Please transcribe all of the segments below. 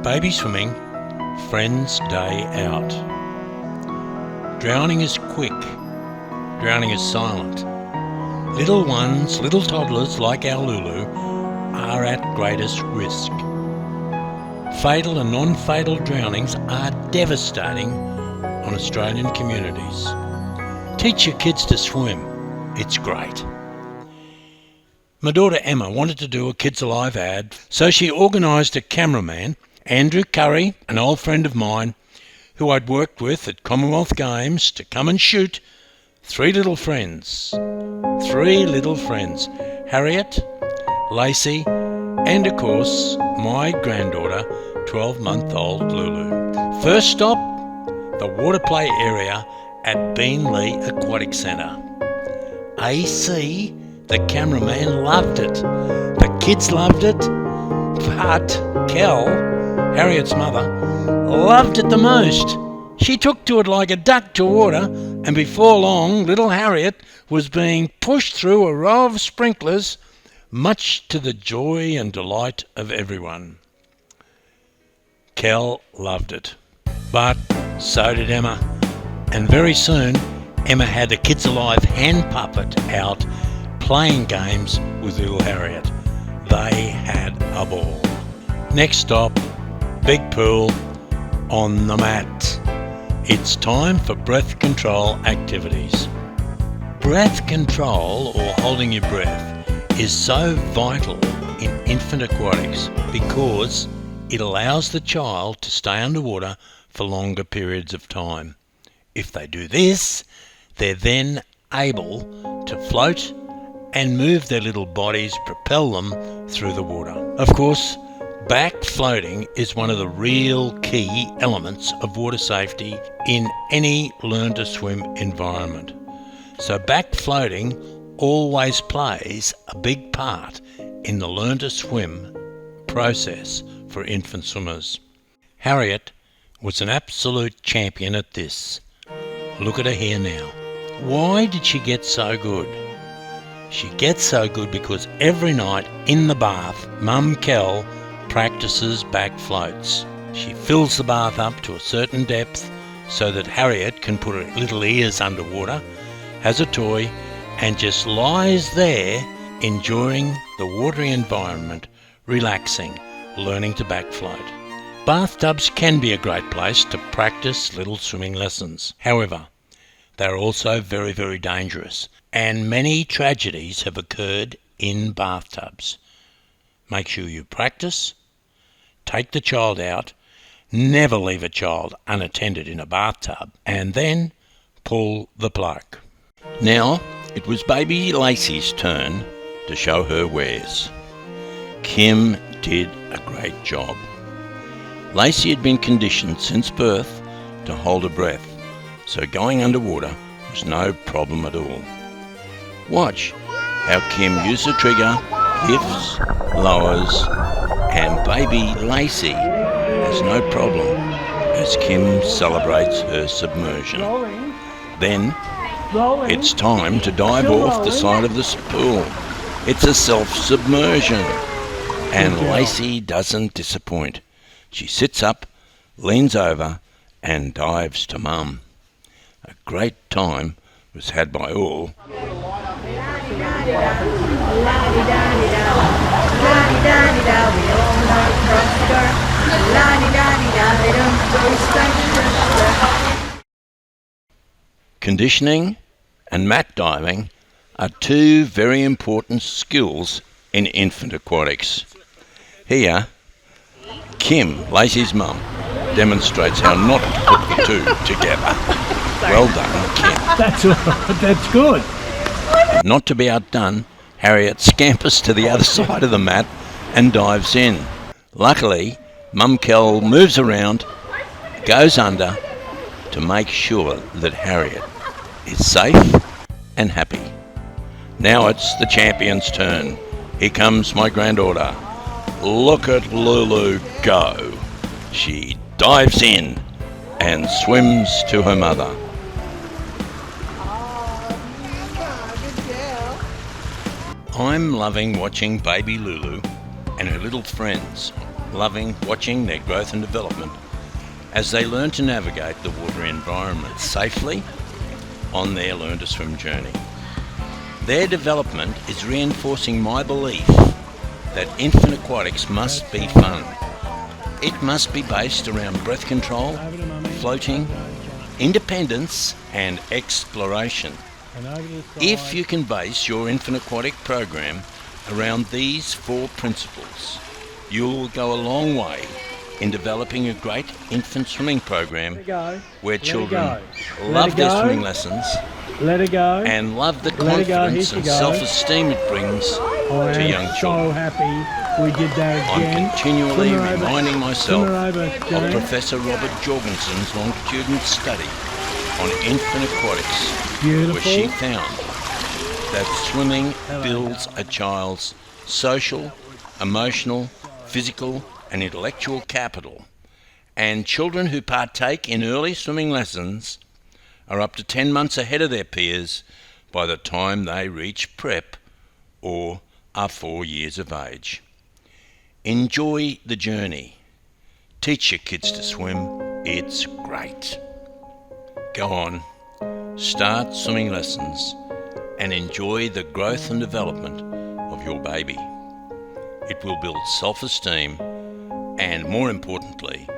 Baby swimming, friends day out. Drowning is quick, drowning is silent. Little ones, little toddlers like our Lulu, are at greatest risk. Fatal and non-fatal drownings are devastating on Australian communities. Teach your kids to swim, it's great. My daughter Emma wanted to do a Kids Alive ad, so she organised a cameraman, Andrew Curry, an old friend of mine, who I'd worked with at Commonwealth Games, to come and shoot three little friends, Harriet, Lacey, and of course my granddaughter, 12-month-old Lulu. First stop, the water play area at Beenleigh Aquatic Centre. AC, the cameraman, loved it. The kids loved it, but Kel, Harriet's mother, loved it the most. She took to it like a duck to water, and before long little Harriet was being pushed through a row of sprinklers, much to the joy and delight of everyone. Kel loved it, but so did Emma, and very soon Emma had a Kids Alive hand puppet out playing games with little Harriet. They had a ball. Next stop, big pool on the mat. It's time for breath control activities. Breath control, or holding your breath, is so vital in infant aquatics because it allows the child to stay underwater for longer periods of time. If they do this, they're then able to float and move their little bodies, propel them through the water. Of course, back floating is one of the real key elements of water safety in any learn to swim environment. So back floating always plays a big part in the learn to swim process for infant swimmers. Harriet was an absolute champion at this. Look at her here now. Why did she get so good? She gets so good because every night in the bath, Mum Kel practices back floats. She fills the bath up to a certain depth so that Harriet can put her little ears underwater, has a toy, and just lies there enjoying the watery environment, relaxing, learning to back float. Bathtubs can be a great place to practice little swimming lessons. However, they're also very, very dangerous, and many tragedies have occurred in bathtubs. Make sure you practice, take the child out, never leave a child unattended in a bathtub, and then pull the plug. Now, it was baby Lacey's turn to show her wares. Kim did a great job. Lacey had been conditioned since birth to hold her breath, so going underwater was no problem at all. Watch how Kim used the trigger, lifts, lowers, and baby Lacey has no problem as Kim celebrates her submersion. Then it's time to dive off the side of the pool. It's a self-submersion, and Lacey doesn't disappoint. She sits up, leans over, and dives to Mum. A great time was had by all. Conditioning and mat diving are two very important skills in infant aquatics. Here, Kim, Lacey's mum, demonstrates how not to put the two together. Well done, Kim. That's good. Not to be outdone, Harriet scampers to the other side of the mat and dives in. Luckily, Mum Kel moves around, goes under to make sure that Harriet is safe and happy. Now it's the champion's turn. Here comes my granddaughter. Look at Lulu go. She dives in and swims to her mother. I'm loving watching baby Lulu and her little friends loving watching their growth and development as they learn to navigate the water environment safely on their Learn to Swim journey. Their development is reinforcing my belief that infant aquatics must be fun. It must be based around breath control, floating, independence and exploration. If you can base your infant aquatic program around these 4 principles, you'll go a long way in developing a great infant swimming program where children love their swimming lessons and love the confidence and self-esteem it brings to young children. We did that again. I'm continually reminding myself of Professor Robert Jorgensen's longitudinal study on infant aquatics, where she found that swimming builds a child's social, emotional, physical and intellectual capital, and children who partake in early swimming lessons are up to 10 months ahead of their peers by the time they reach prep or are 4 years of age. Enjoy the journey. Teach your kids to swim. It's great. Go on, start swimming lessons and enjoy the growth and development of your baby. It will build self-esteem and, more importantly,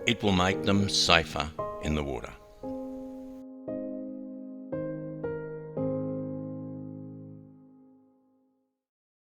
it will make them safer in the water.